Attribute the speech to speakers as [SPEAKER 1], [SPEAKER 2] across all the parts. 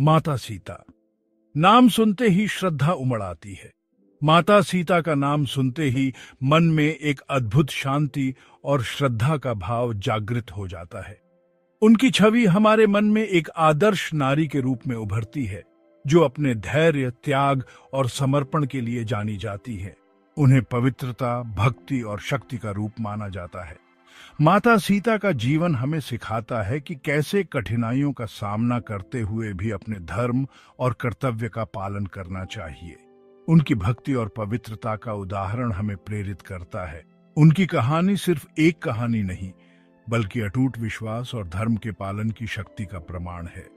[SPEAKER 1] माता सीता। नाम सुनते ही श्रद्धा उमड़ आती है। माता सीता का नाम सुनते ही मन में एक अद्भुत शांति और श्रद्धा का भाव जागृत हो जाता है। उनकी छवि हमारे मन में एक आदर्श नारी के रूप में उभरती है, जो अपने धैर्य, त्याग और समर्पण के लिए जानी जाती है। उन्हें पवित्रता, भक्ति और शक्ति का रूप माना जाता है। माता सीता का जीवन हमें सिखाता है कि कैसे कठिनाइयों का सामना करते हुए भी अपने धर्म और कर्तव्य का पालन करना चाहिए। उनकी भक्ति और पवित्रता का उदाहरण हमें प्रेरित करता है। उनकी कहानी सिर्फ एक कहानी नहीं, बल्कि अटूट विश्वास और धर्म के पालन की शक्ति का प्रमाण है।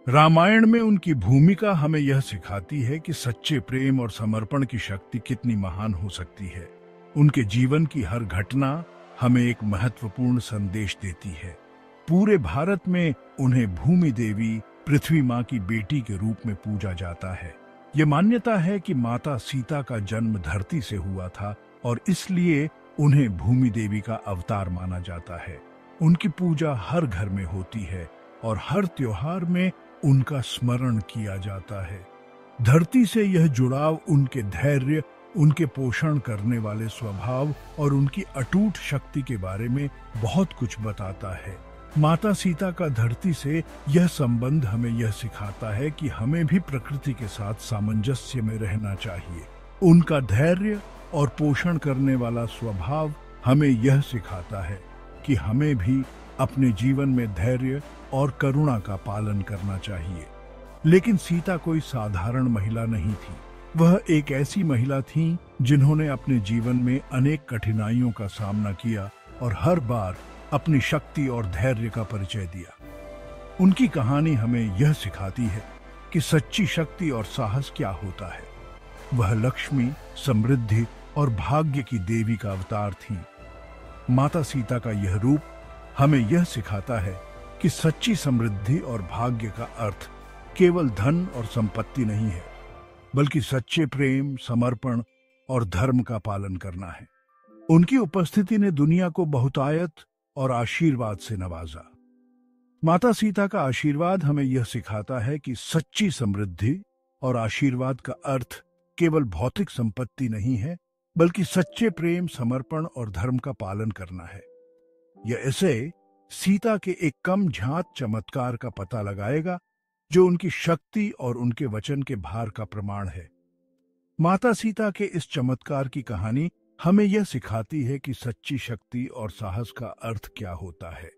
[SPEAKER 1] रामायण में उनकी भूमिका हमें यह सिखाती है कि सच्चे प्रेम और समर्पण की शक्ति कितनी महान हो सकती है। उनके जीवन की हर घटना हमें एक महत्वपूर्ण संदेश देती है। पूरे भारत में उन्हें भूमि देवी, पृथ्वी माँ की बेटी के रूप में पूजा जाता है। ये मान्यता है कि माता सीता का जन्म धरती से हुआ था और इसलिए उन्हें भूमि देवी का अवतार माना जाता है। उनकी पूजा हर घर में होती है और हर त्योहार में उनका स्मरण किया जाता है। धरती से यह जुड़ाव उनके धैर्य, उनके पोषण करने वाले स्वभाव और उनकी अटूट शक्ति के बारे में बहुत कुछ बताता है। माता सीता का धरती से यह संबंध हमें यह सिखाता है कि हमें भी प्रकृति के साथ सामंजस्य में रहना चाहिए। उनका धैर्य और पोषण करने वाला स्वभाव हमें यह सिखाता है कि हमें भी अपने जीवन में धैर्य और करुणा का पालन करना चाहिए। लेकिन सीता कोई साधारण महिला नहीं थी। वह एक ऐसी महिला थी जिन्होंने अपने जीवन में अनेक कठिनाइयों का सामना किया और हर बार अपनी शक्ति और धैर्य का परिचय दिया। उनकी कहानी हमें यह सिखाती है कि सच्ची शक्ति और साहस क्या होता है। वह लक्ष्मी, समृद्धि और भाग्य की देवी का अवतार थी। माता सीता का यह रूप हमें यह सिखाता है कि सच्ची समृद्धि और भाग्य का अर्थ केवल धन और संपत्ति नहीं है, बल्कि सच्चे प्रेम, समर्पण और धर्म का पालन करना है। उनकी उपस्थिति ने दुनिया को बहुतायत और आशीर्वाद से नवाजा। माता सीता का आशीर्वाद हमें यह सिखाता है कि सच्ची समृद्धि और आशीर्वाद का अर्थ केवल भौतिक संपत्ति नहीं है, बल्कि सच्चे प्रेम, समर्पण और धर्म का पालन करना है। यह ऐसे सीता के एक कम झांत चमत्कार का पता लगाएगा, जो उनकी शक्ति और उनके वचन के भार का प्रमाण है। माता सीता के इस चमत्कार की कहानी हमें यह सिखाती है कि सच्ची शक्ति और साहस का अर्थ क्या होता है।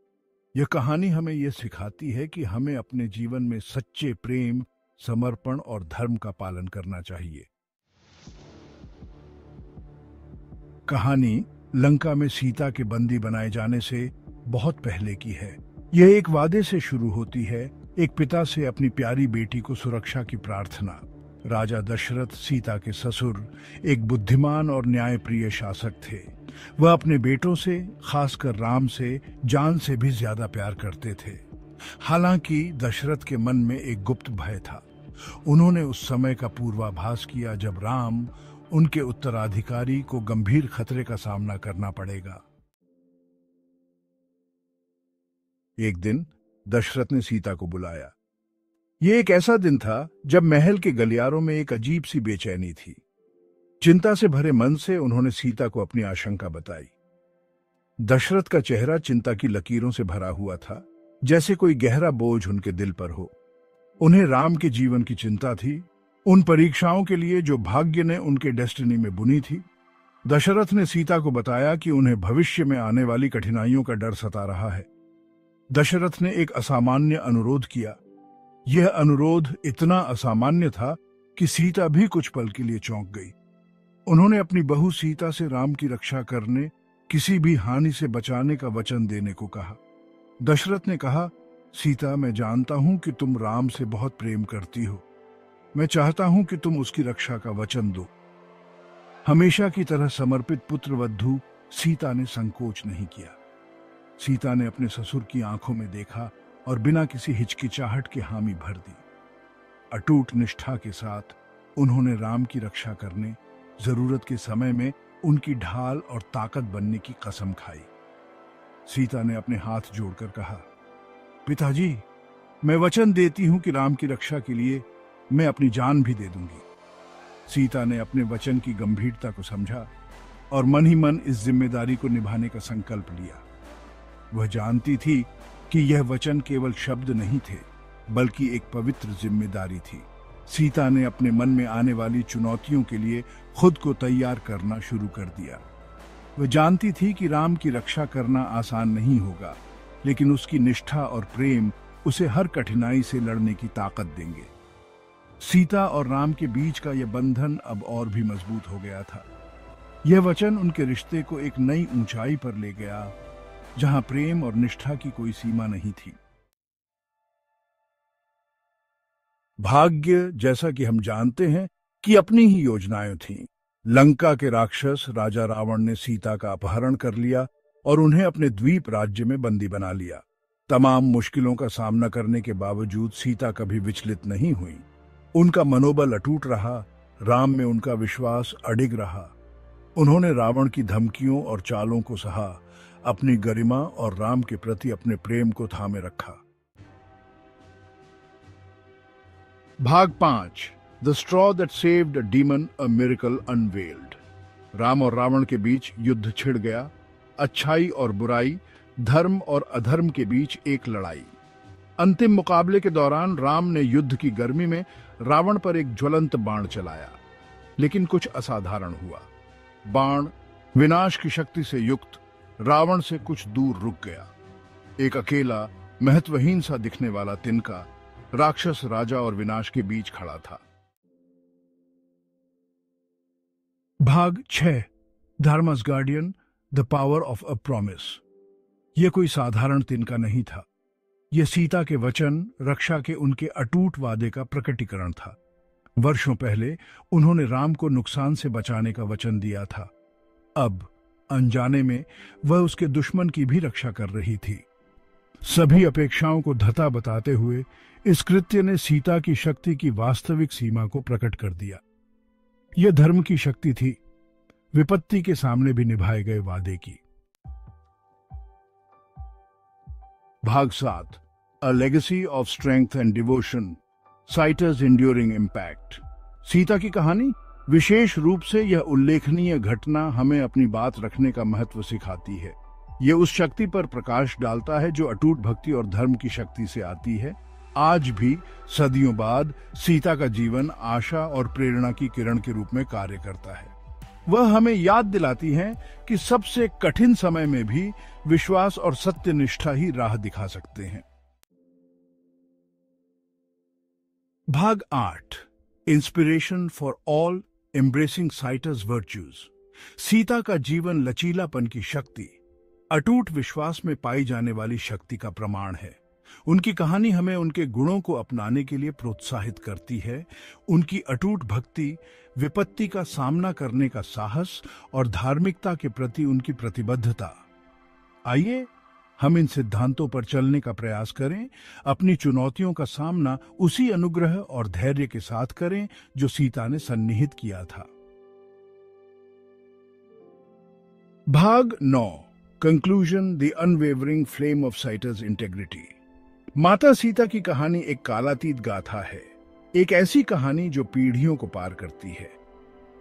[SPEAKER 1] यह कहानी हमें यह सिखाती है कि हमें अपने जीवन में सच्चे प्रेम, समर्पण और धर्म का पालन करना चाहिए। कहानी लंका में सीता के बंदी बनाए जाने से बहुत पहले की है। यह एक वादे से शुरू होती है, एक पिता से अपनी प्यारी बेटी को सुरक्षा की प्रार्थना। राजा दशरथ, सीता के ससुर, एक बुद्धिमान और न्यायप्रिय शासक थे। वह अपने बेटों से, खासकर राम से, जान से भी ज्यादा प्यार करते थे। हालांकि दशरथ के मन में एक गुप्त भय था। उन्होंने उस समय का पूर्वाभास किया जब राम, उनके उत्तराधिकारी, को गंभीर खतरे का सामना करना पड़ेगा। एक दिन दशरथ ने सीता को बुलाया। यह एक ऐसा दिन था जब महल के गलियारों में एक अजीब सी बेचैनी थी। चिंता से भरे मन से उन्होंने सीता को अपनी आशंका बताई। दशरथ का चेहरा चिंता की लकीरों से भरा हुआ था, जैसे कोई गहरा बोझ उनके दिल पर हो। उन्हें राम के जीवन की चिंता थी, उन परीक्षाओं के लिए जो भाग्य ने उनके डेस्टिनी में बुनी थी। दशरथ ने सीता को बताया कि उन्हें भविष्य में आने वाली कठिनाइयों का डर सता रहा है। दशरथ ने एक असामान्य अनुरोध किया। यह अनुरोध इतना असामान्य था कि सीता भी कुछ पल के लिए चौंक गई। उन्होंने अपनी बहू सीता से राम की रक्षा करने, किसी भी हानि से बचाने का वचन देने को कहा। दशरथ ने कहा, सीता, मैं जानता हूं कि तुम राम से बहुत प्रेम करती हो। मैं चाहता हूं कि तुम उसकी रक्षा का वचन दो। हमेशा की तरह समर्पित पुत्रवधू सीता ने संकोच नहीं किया। सीता ने अपने ससुर की आंखों में देखा और बिना किसी हिचकिचाहट के हामी भर दी। अटूट निष्ठा के साथ उन्होंने राम की रक्षा करने, जरूरत के समय में उनकी ढाल और ताकत बनने की कसम खाई। सीता ने अपने हाथ जोड़कर कहा, पिताजी, मैं वचन देती हूं कि राम की रक्षा के लिए मैं अपनी जान भी दे दूंगी। सीता ने अपने वचन की गंभीरता को समझा और मन ही मन इस जिम्मेदारी को निभाने का संकल्प लिया। वह जानती थी कि यह वचन केवल शब्द नहीं थे, बल्कि एक पवित्र जिम्मेदारी थी। सीता ने अपने मन में आने वाली चुनौतियों के लिए खुद को तैयार करना शुरू कर दिया। वह जानती थी कि राम की रक्षा करना आसान नहीं होगा, लेकिन उसकी निष्ठा और प्रेम उसे हर कठिनाई से लड़ने की ताकत देंगे। सीता और राम के बीच का यह बंधन अब और भी मजबूत हो गया था। यह वचन उनके रिश्ते को एक नई ऊंचाई पर ले गया, जहां प्रेम और निष्ठा की कोई सीमा नहीं थी। भाग्य, जैसा कि हम जानते हैं, कि अपनी ही योजनाएं थीं। लंका के राक्षस राजा रावण ने सीता का अपहरण कर लिया और उन्हें अपने द्वीप राज्य में बंदी बना लिया। तमाम मुश्किलों का सामना करने के बावजूद सीता कभी विचलित नहीं हुई। उनका मनोबल अटूट रहा, राम में उनका विश्वास अडिग रहा। उन्होंने रावण की धमकियों और चालों को सहा, अपनी गरिमा और राम के प्रति अपने प्रेम को थामे रखा। भाग 5 the straw that saved a demon, a miracle unveiled. Ram और रावण के बीच युद्ध छिड़ गया। अच्छाई और बुराई, धर्म और अधर्म के बीच एक लड़ाई। अंतिम मुकाबले के दौरान राम ने युद्ध की गर्मी में रावण पर एक ज्वलंत बाण चलाया, लेकिन कुछ असाधारण हुआ। बाण, विनाश की शक्ति से युक्त, रावण से कुछ दूर रुक गया। एक अकेला, महत्वहीन सा दिखने वाला तिनका राक्षस राजा और विनाश के बीच खड़ा था। भाग 6 धर्मस guardian, the power of a promise. यह कोई साधारण तिनका नहीं था। यह सीता के वचन, रक्षा के उनके अटूट वादे का प्रकटीकरण था। वर्षों पहले उन्होंने राम को नुकसान से बचाने का वचन दिया था। अब अनजाने में वह उसके दुश्मन की भी रक्षा कर रही थी। सभी अपेक्षाओं को धता बताते हुए इस कृत्य ने सीता की शक्ति की वास्तविक सीमा को प्रकट कर दिया। यह धर्म की शक्ति थी, विपत्ति के सामने भी निभाए गए वादे की। भाग 7 a legacy of strength and devotion, साइटर्स इंड्यूरिंग इम्पैक्ट। सीता की कहानी, विशेष रूप से यह उल्लेखनीय घटना, हमें अपनी बात रखने का महत्व सिखाती है। यह उस शक्ति पर प्रकाश डालता है जो अटूट भक्ति और धर्म की शक्ति से आती है। आज भी सदियों बाद सीता का जीवन आशा और प्रेरणा की किरण के रूप में कार्य करता है। वह हमें याद दिलाती है कि सबसे कठिन समय में भी विश्वास और सत्यनिष्ठा ही राह दिखा सकते हैं। भाग 8 इंस्पिरेशन फॉर ऑल, एम्ब्रेसिंग साइटर्स वर्च्यूज। सीता का जीवन लचीलापन की शक्ति, अटूट विश्वास में पाई जाने वाली शक्ति का प्रमाण है। उनकी कहानी हमें उनके गुणों को अपनाने के लिए प्रोत्साहित करती है। उनकी अटूट भक्ति, विपत्ति का सामना करने का साहस और धार्मिकता के प्रति उनकी प्रतिबद्धता। आइए हम इन सिद्धांतों पर चलने का प्रयास करें, अपनी चुनौतियों का सामना उसी अनुग्रह और धैर्य के साथ करें जो सीता ने सन्निहित किया था। भाग 9 conclusion, the unwavering flame of साइटर्स इंटेग्रिटी। माता सीता की कहानी एक कालातीत गाथा है, एक ऐसी कहानी जो पीढ़ियों को पार करती है।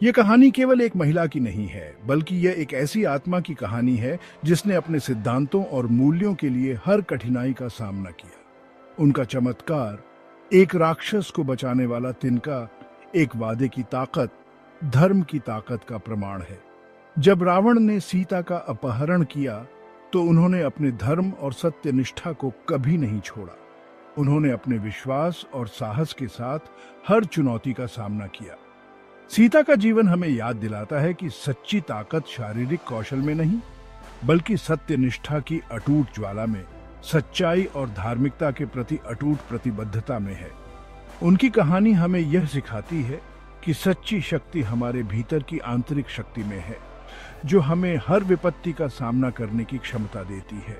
[SPEAKER 1] यह कहानी केवल एक महिला की नहीं है, बल्कि यह एक ऐसी आत्मा की कहानी है जिसने अपने सिद्धांतों और मूल्यों के लिए हर कठिनाई का सामना किया। उनका चमत्कार, एक राक्षस को बचाने वाला तिनका, एक वादे की ताकत, धर्म की ताकत का प्रमाण है। जब रावण ने सीता का अपहरण किया तो उन्होंने अपने धर्म और सत्यनिष्ठा को कभी नहीं छोड़ा। उन्होंने अपने विश्वास और साहस के साथ हर चुनौती का सामना किया। सीता का जीवन हमें याद दिलाता है कि सच्ची ताकत शारीरिक कौशल में नहीं, बल्कि सत्यनिष्ठा की अटूट ज्वाला में, सच्चाई और धार्मिकता के प्रति अटूट प्रतिबद्धता में है। उनकी कहानी हमें यह सिखाती है कि सच्ची शक्ति हमारे भीतर की आंतरिक शक्ति में है, जो हमें हर विपत्ति का सामना करने की क्षमता देती है।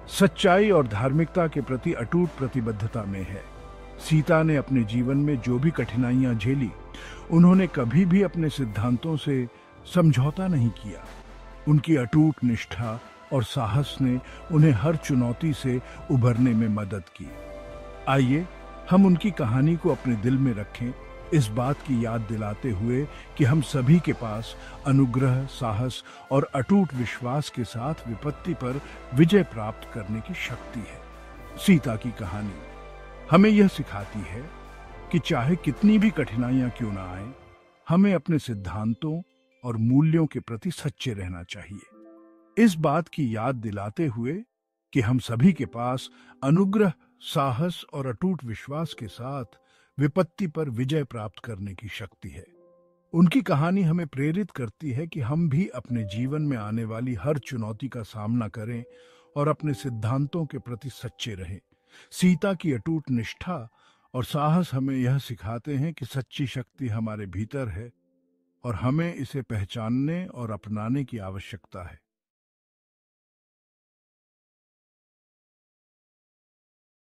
[SPEAKER 1] सच्चाई और धार्मिकता के प्रति अटूट प्रतिबद्धता में है। सीता ने अपने जीवन में जो भी कठिनाइयां झेली, उन्होंने कभी भी अपने सिद्धांतों से समझौता नहीं किया। उनकी अटूट निष्ठा और साहस ने उन्हें हर चुनौती से उभरने में मदद की। आइए हम उनकी कहानी को अपने दिल में रखें, इस बात की याद दिलाते हुए कि हम सभी के पास अनुग्रह, साहस और अटूट विश्वास के साथ विपत्ति पर विजय प्राप्त करने की शक्ति है। सीता की कहानी हमें यह सिखाती है कि चाहे कितनी भी कठिनाइयां क्यों ना आए, हमें अपने सिद्धांतों और मूल्यों के प्रति सच्चे रहना चाहिए। इस बात की याद दिलाते हुए कि हम सभी के पास अनुग्रह, साहस और अटूट विश्वास के साथ विपत्ति पर विजय प्राप्त करने की शक्ति है। उनकी कहानी हमें प्रेरित करती है कि हम भी अपने जीवन में आने वाली हर चुनौती का सामना करें और अपने सिद्धांतों के प्रति सच्चे रहें। सीता की अटूट निष्ठा और साहस हमें यह सिखाते हैं कि सच्ची शक्ति हमारे भीतर है और हमें इसे पहचानने और अपनाने की आवश्यकता है।